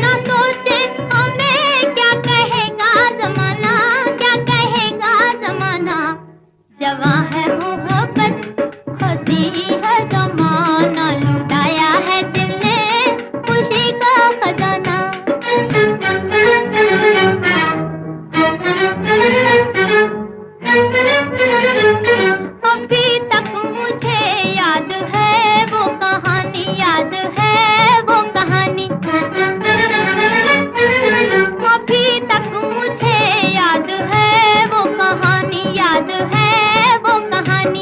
ना सोचे हमें क्या कहेगा ज़माना, क्या कहेगा ज़माना। जवां है मोहब्बत, हंसी है ज़माना, लुटाया है दिल ने खुशी का खजाना। अभी तक मुझे याद है वो कहानी, याद है वो कहानी। अभी तक मुझे याद है वो कहानी, याद है वो कहानी।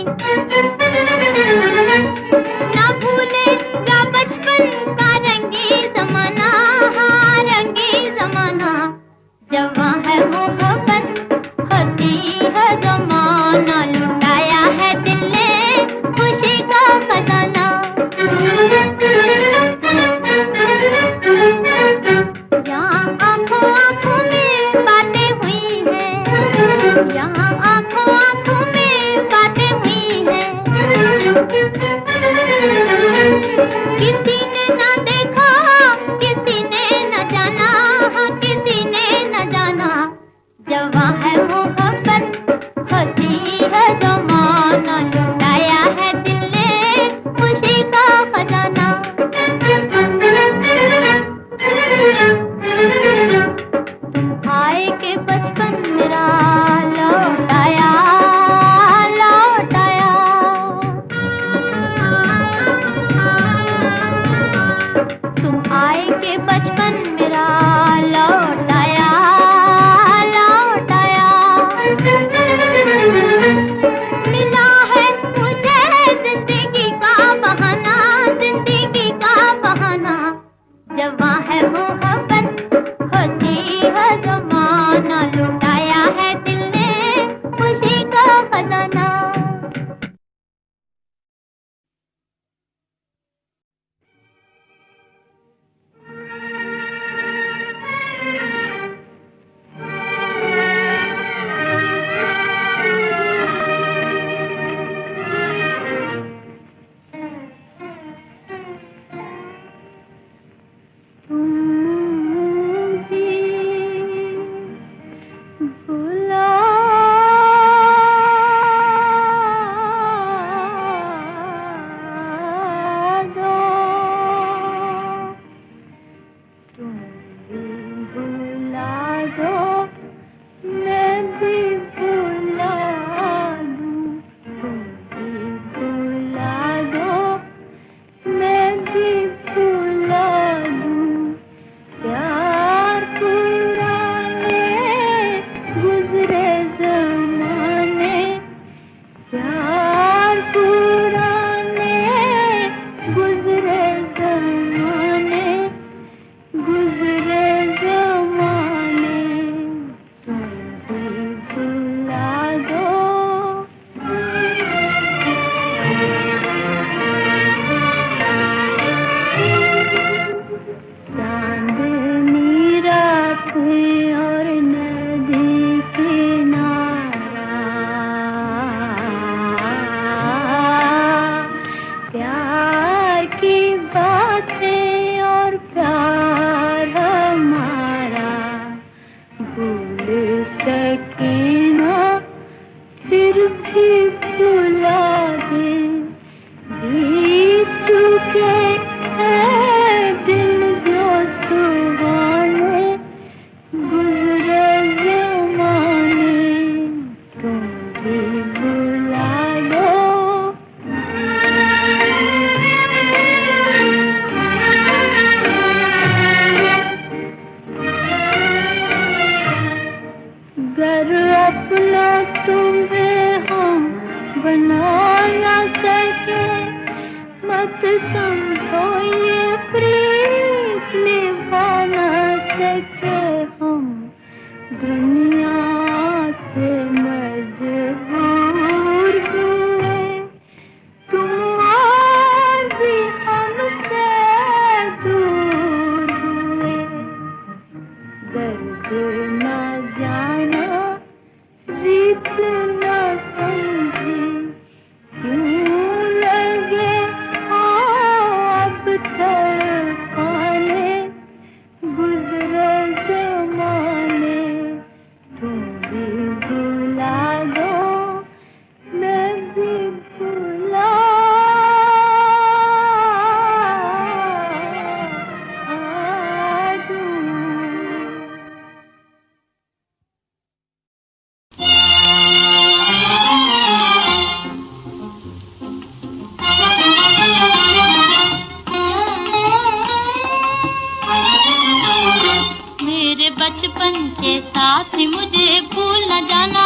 बचपन के साथ मुझे भूल न जाना।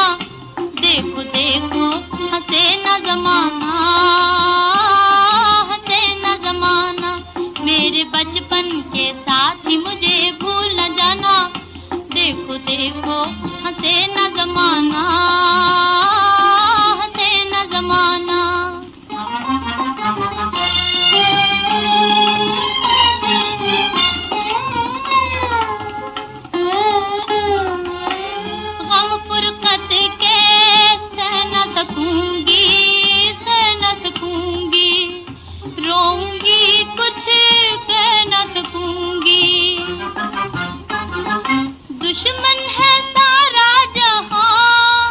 देखो देखो हंसे न जमाना, हंसे न जमाना। मेरे बचपन के साथ मुझे भूल न जाना। देखो देखो हंसे न जमाना, हंसे न जमाना। गम फुरकत के सह न सकूंगी, सह न सकूंगी। रोऊंगी कुछ कह न सकूंगी। दुश्मन है सारा जहां,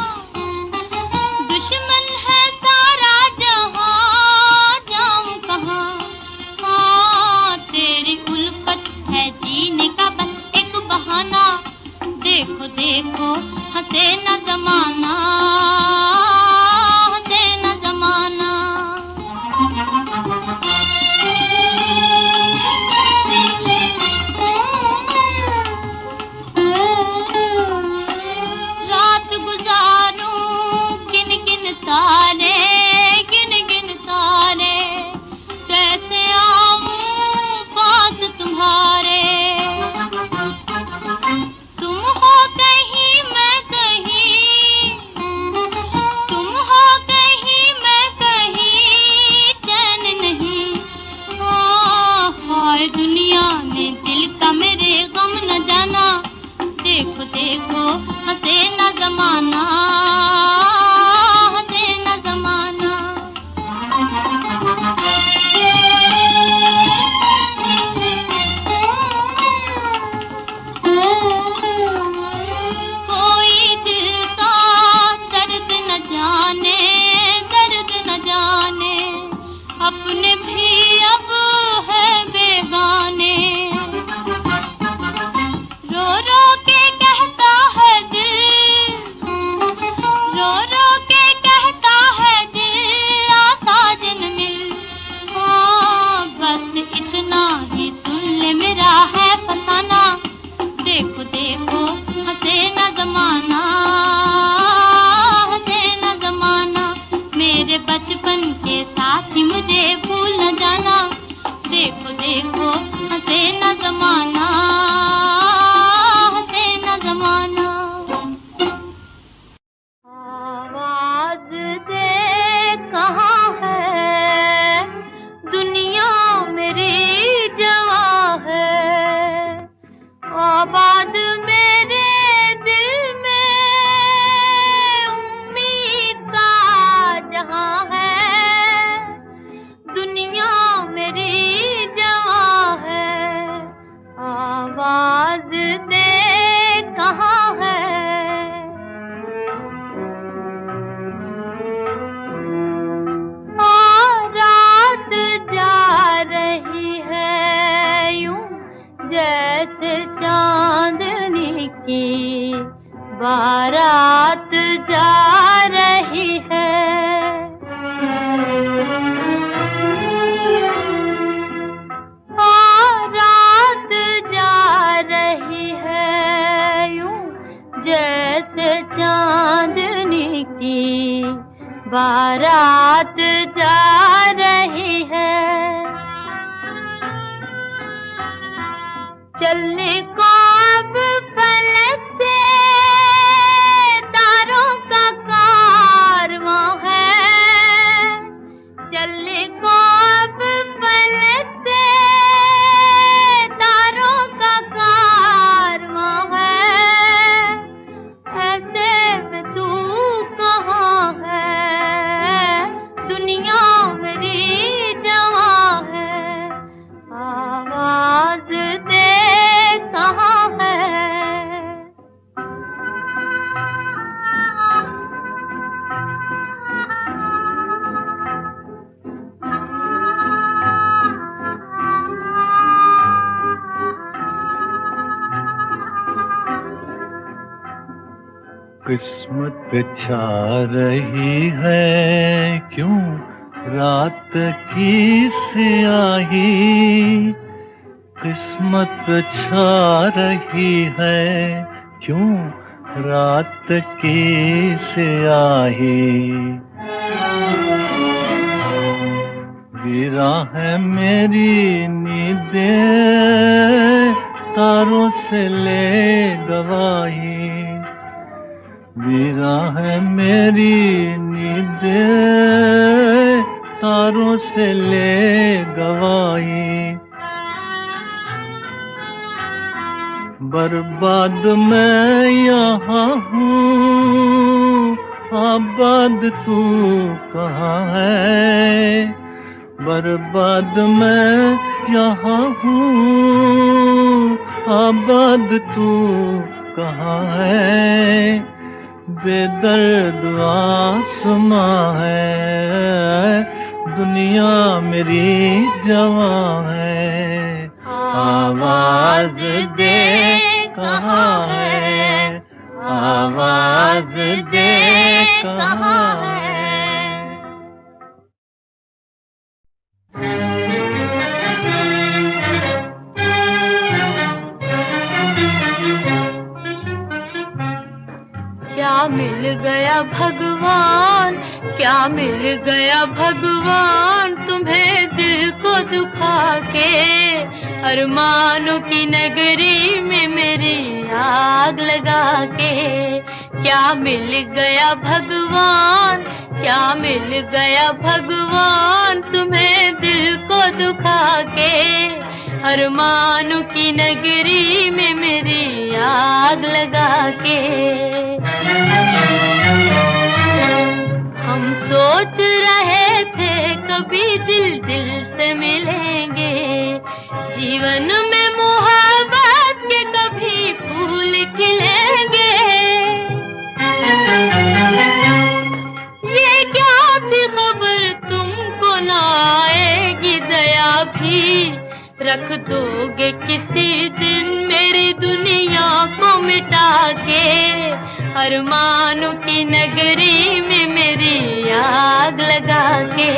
दुश्मन है सारा जहां। जाऊं कहां? हाँ तेरी उल्फत है जीने का बस एक बहाना। देखो देखो हंसे न जमाना, हंसे न जमाना। रात गुजारूं गिन गिन तारे, गिन गिन तारे। कैसे आऊं पास तुम्हारे। तुम हो कहीं मैं कहीं, तुम हो कहीं मैं कहीं। चैन नहीं हाँ, हाय दुनिया ने दिल का मेरे गम न जाना। देखो देखो हंसे न जमाना, हंसे न जमाना। कोई दिल का दर्द न जाने, दर्द न जाने। अपने भी अब है बेगाने। रो रो के कहता है दिल, रो रो के कहता है दिल। आ साजन मिल हाँ, बस इतना ही सुन ले मेरा है फसाना। देखो देखो हंसे न जमाना, हंसे न जमाना। मेरे बचपन के साथ ही मुझे भूल न जाना। देखो देखो हंसे न जमाना, हंसे न जमाना। आवाज दे कहाँ है, दुनिया मेरी जवां है। आबाद मेरे दिल में उम्मीद का जहां है। दुनिया मेरी जवां है। आवाज दे कहाँ है। रात जा रही है यूं जैसे चांदनी की बारात जा रही है। रात जा रही है यूं जैसे चांदनी की बारात जा रही है। चलने को अब फलक से तारों का कारवां है। चलने को अब फलक से तारों का कारवां है। ऐसे में तू कहाँ है, दुनिया मेरी जवां है। आवाज दे कहाँ है। किस्मत छा रही है क्यों रात की स्याही। किस्मत छा रही है क्यों रात की स्याही। गिरा है मेरी नींदें तारों से ले गवाही। गिरा है मेरी नींदें तारों से ले गवाही। बर्बाद मैं यहाँ हूँ आबाद तू कहाँ है। बर्बाद मैं यहाँ हूँ आबाद तू कहाँ है। बेदर्द आसमां है दुनिया मेरी जवां है। आवाज दे कहाँ है, आवाज दे कहाँ है। क्या मिल गया भगवान, क्या मिल गया भगवान तुम्हें दिल को दुखा के। अरमानों की नगरी में मेरी आग लगा के। क्या मिल गया भगवान, क्या मिल गया भगवान तुम्हें दिल को दुखा के। अरमानों की नगरी में मेरी आग लगा के। हम सोच रहे थे कभी दिल दिल से मिलेंगे। जीवन में मोहब्बत के कभी फूल खिलेंगे। ये क्या थी खबर तुमको ना आएगी दया भी। रख दोगे किसी दिन मेरी दुनिया को मिटा के। अरमानों की नगरी में मेरी आग लगा के।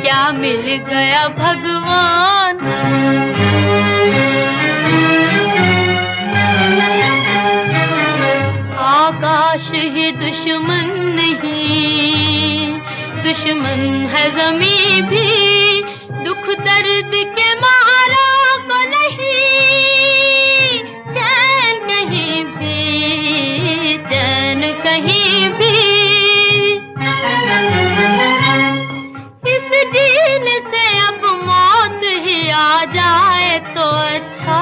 क्या मिल गया भगवान। आकाश ही दुश्मन नहीं, दुश्मन है ज़मीं भी। दुख दर्द के मारा को नहीं चैन कहीं भी, चैन कहीं भी। इस जीने से अब मौत ही आ जाए तो अच्छा।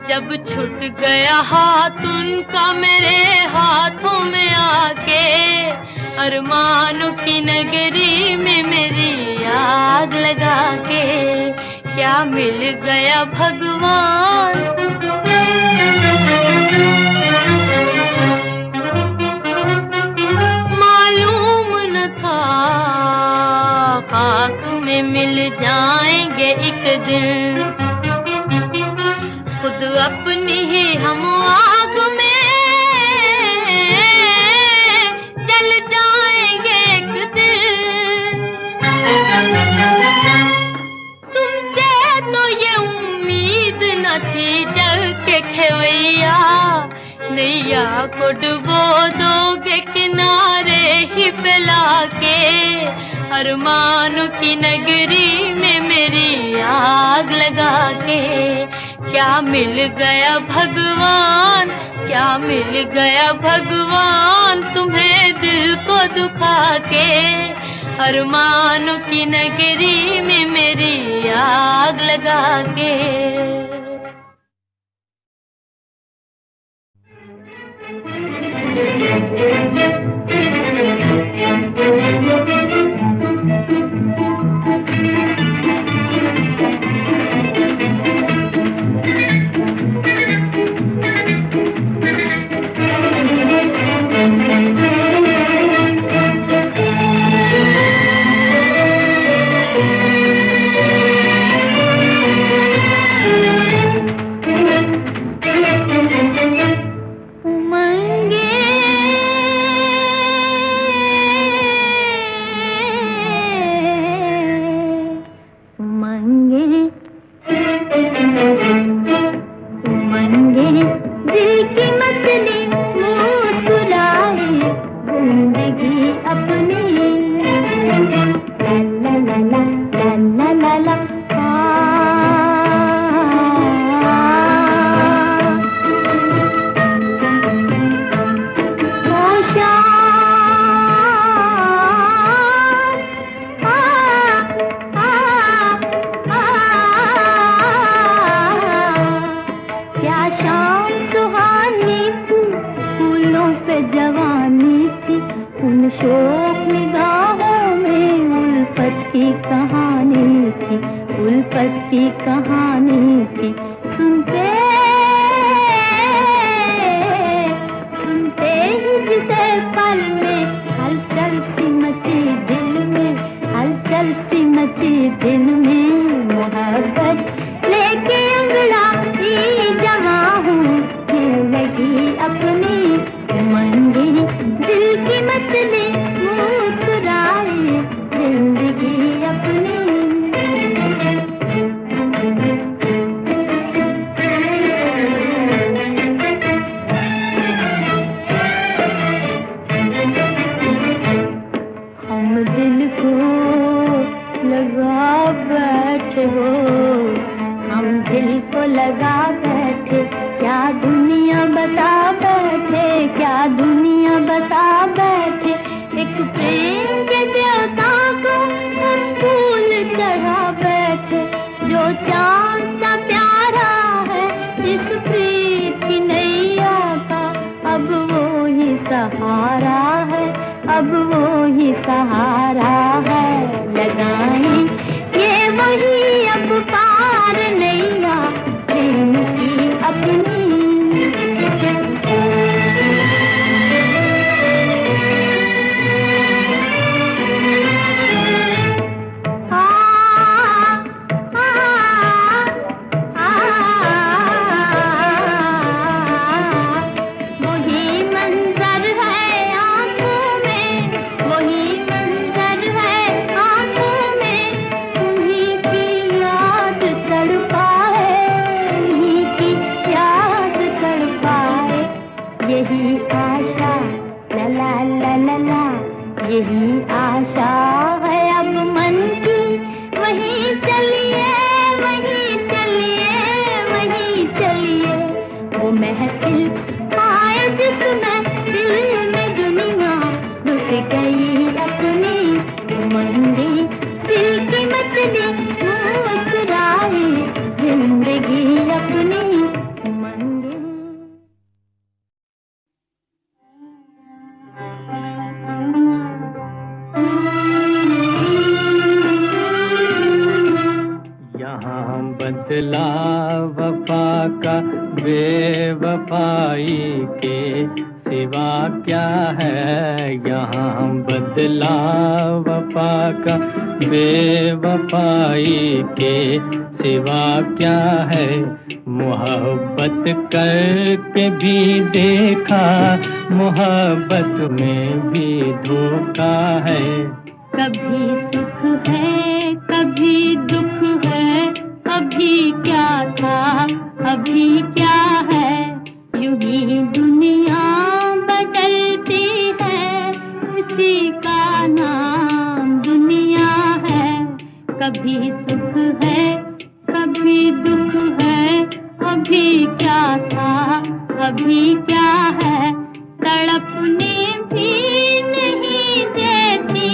जब छूट गया हाथ उनका मेरे हाथों में आके। अरमानों की नगरी में मेरी आग लगा के। क्या मिल गया भगवान। मालूम न था पाक में मिल जाएंगे एक दिन। खुद अपनी ही हम आग में जल जाएंगे एक दिन। तुमसे तो ये उम्मीद न थी जग के खेवैया। नैया को डुबो दोगे किनारे ही पे लाके। अरमानों की नगरी में मेरी आग लगा के। क्या मिल गया भगवान, क्या मिल गया भगवान तुम्हें दिल को दुखा के। अरमानों की नगरी में मेरी आग लगा के। मोहब्बत की कहानी थी। सुनते सुनते ही जिसे पल में हलचल सी मची दिल में, हलचल सी मची दिल में। मोहब्बत लेके अंगड़ाई जवा हूँ, जिंदगी अपनी मंगी दिल की मछली मुस्कुराई जिंदगी अपनी। हम दिल को लगा बैठे हो, हम दिल को लगा बैठे, क्या दुनिया बसा बैठे, क्या दुनिया बसा बैठे। एक प्रेम के देवता को हम फूल चढ़ा बैठे, जो चांद सा प्यारा है इस प्रीत की नैया का, अब वो ही सहारा है, अब वो ही सहारा है। लगाएं ये वही अब पार नैया प्रेम की अपनी। वही मंजर है आंखों में, वही मंजर है आंखों में, उन्हीं की याद तड़पाए, उन्हीं की याद तड़पाए। यही आशा ला ला ला ला ला, यही आशा है अब मन की। वहीं चलिए, वहीं चलिए, वहीं चलिए, वो महफिल आए जिसमें दिल में दुनिया लुट गई अपनी। मंदी दिल की मछली मुस्कुराई जिंदगी अपनी मंदी। यहाँ बदला वफा का बेवफाई के सिवा क्या है, यहाँ बदला वफा का बेवफाई के सिवा क्या है। मोहब्बत करके भी देखा, मोहब्बत में भी धोखा है। कभी सुख है कभी दुख है, अभी क्या था अभी क्या है। यूं ही दुनिया बदलती है, इसी का नाम दुनिया है। कभी सुख है कभी दुख है, अभी क्या था अभी क्या है। तड़पने भी नहीं देती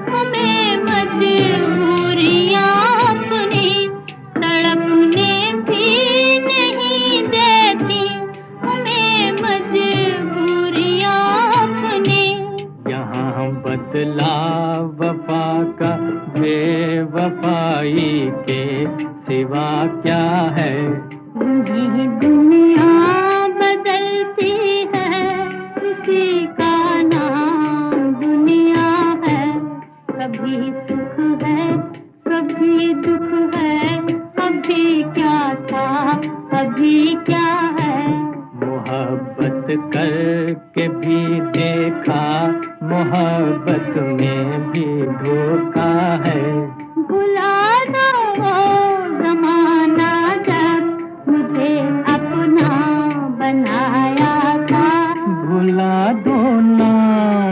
हमें मजबूरियां अपनी, तड़पने भी नहीं देती हमें मजबूरियां अपनी। यहाँ बदला वफा का बेवफाई के सिवा क्या है। यही दुनिया बदलती है, इसी का नाम दुनिया है। कभी सुख है कभी दुख है, अभी क्या था अभी क्या है। मोहब्बत करके भी देखा, मोहब्बत में भी धोखा है। भुला दो वो जमाना जब मुझे अपना बनाया था, भुला दो ना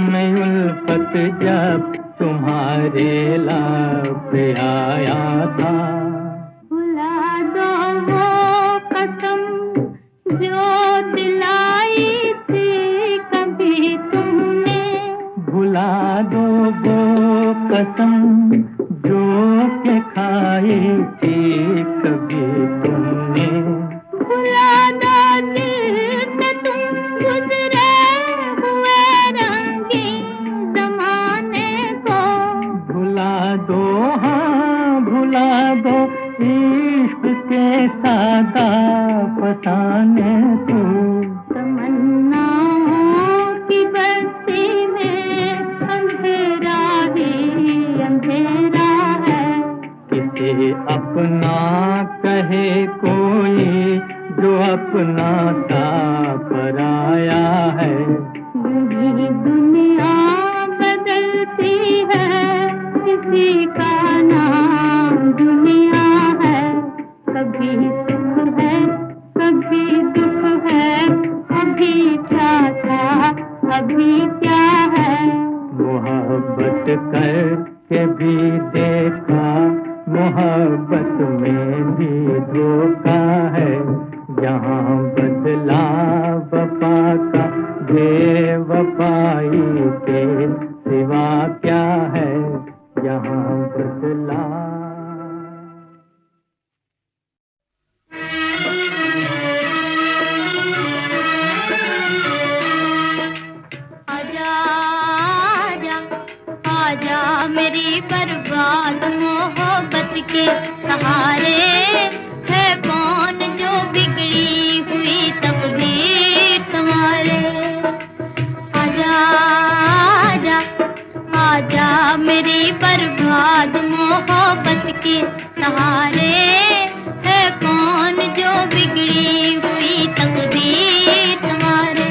मैं उल्फत जब तुम्हारे लाप आया था। भुला दो वो कसम जो दिलाई थी कभी तुमने, भुला दो वो कसम जो के खाई थी कभी तुमने। भुला दो दिल से तुम गुजरे हुए रंगीन जमाने को, भुला दो हाँ भुला दो बरसाने तू। तमन्नाओं की बस्ती में अंधेरा ही अंधेरा है। किसे अपना कहे कोई जो अपना सा पराया है। यही दुनिया बदलती है, किसी का नाम दुनिया है। कभी सुख है कभी दुख है, अभी क्या था अभी क्या है। मोहब्बत करके भी देखा, मोहब्बत में भी धोखा है। जहाँ बदला वफा का बेवफाई के सिवा क्या है। यहाँ बदला आजा मेरी बर्बाद मोहब्बत के सहारे। है कौन जो बिगड़ी हुई तकदीर तुम्हारे। आजा आजा आजा मेरी बर्बाद मोहब्बत के सहारे। है कौन जो बिगड़ी हुई तकदीर तुम्हारे।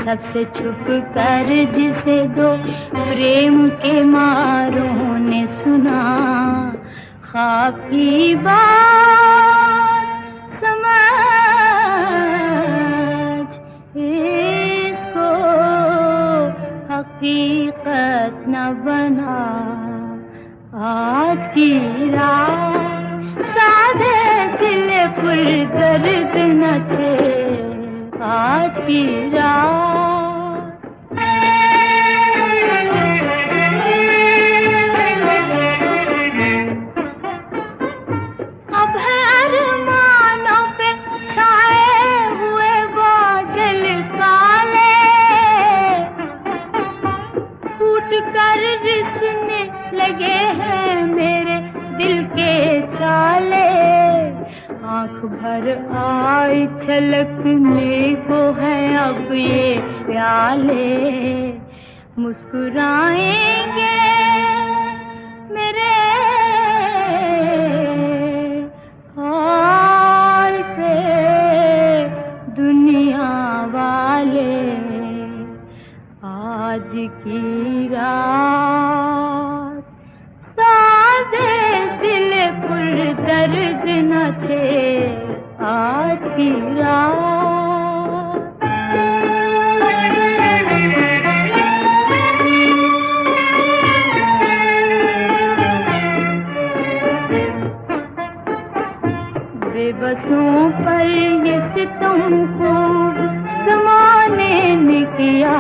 सबसे छुप कर जिसे दो प्रेम के मारों ने सुना। ख्वाब की बात समझ इसको हकीकत न बना आज की रात, सादे दिल पुर दर्द न थे आज की रात। अब है अरमानों पे छाए हुए बादल काले, फूट कर रिसने लगे हैं मेरे दिल के चाले। आँख भर आई छलकने को है अब ये प्याले, मुस्कुराएंगे मेरे हाल पे दुनिया वाले। आज की रात सादे दिल पुर दर्द न थे आज की रात। बेबसों पर ये सितम खूब ज़माने ने किया,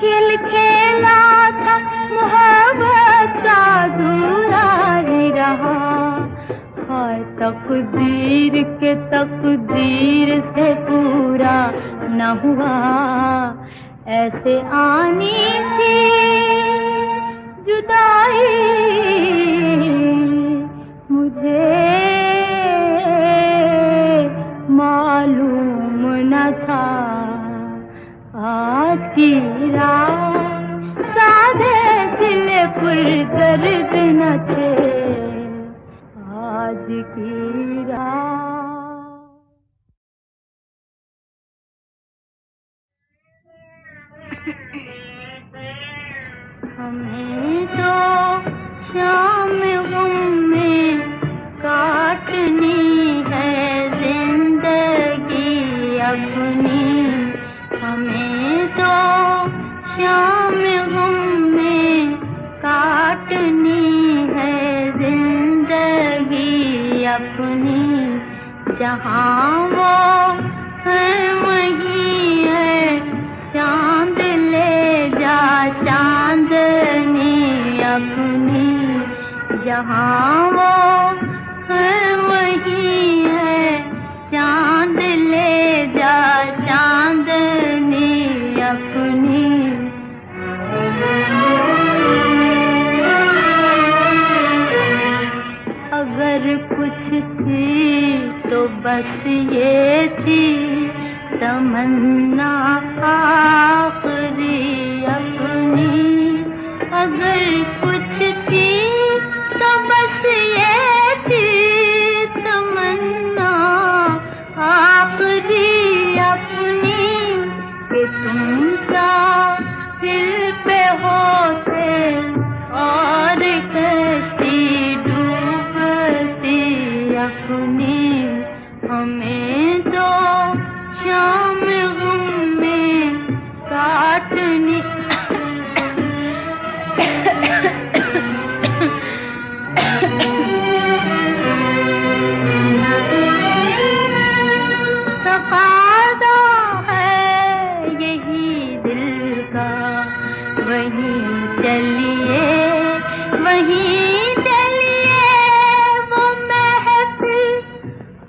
खेल खेला था मोहब्बत का अधूरा ही रहा। हाय तकदीर के तकदीर से पूरा न हुआ, ऐसे आनी थी जुदाई मुझे मालूम न था। आज की रात सादे दिल पुर दर्द न थे आज की रात। हमें तो शाम गम में काटनी है जिंदगी अपनी। हमें तो शाम गम में काटनी है जिंदगी अपनी। जहाँ वो है वहीं है चांद, ले जा चांदनी अपनी। जहाँ वो है वहीं है चांद, ले जा चांदनी अपनी। अगर कुछ थी तो बस ये थी तमन्ना आखिरी अपनी। अगर कुछ थी तो बस ये थी तमन्ना आखिरी अपनी, कि तुम साहिल पे होते और कश्ती डूबती अपनी। हमें तो शाम गम में काटनी तकादा है यही दिल का। वहीं चलिए वहीं चलिए वो महफिल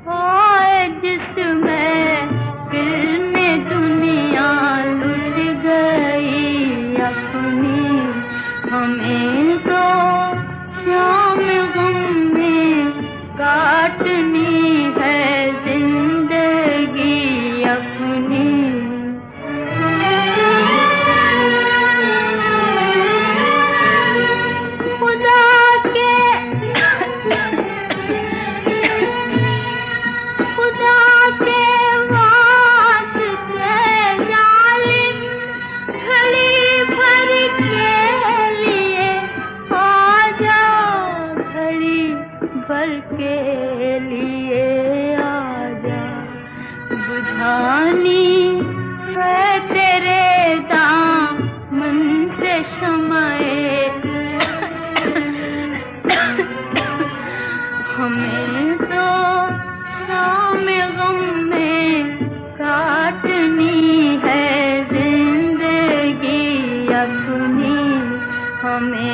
होए जिसमें फिल्म दुनिया लुट गई अपनी। हमें तो शाम गम में काटनी है जिंदगी अपनी। हमें तो शाम गम में काटनी है जिंदगी अपनी, हमें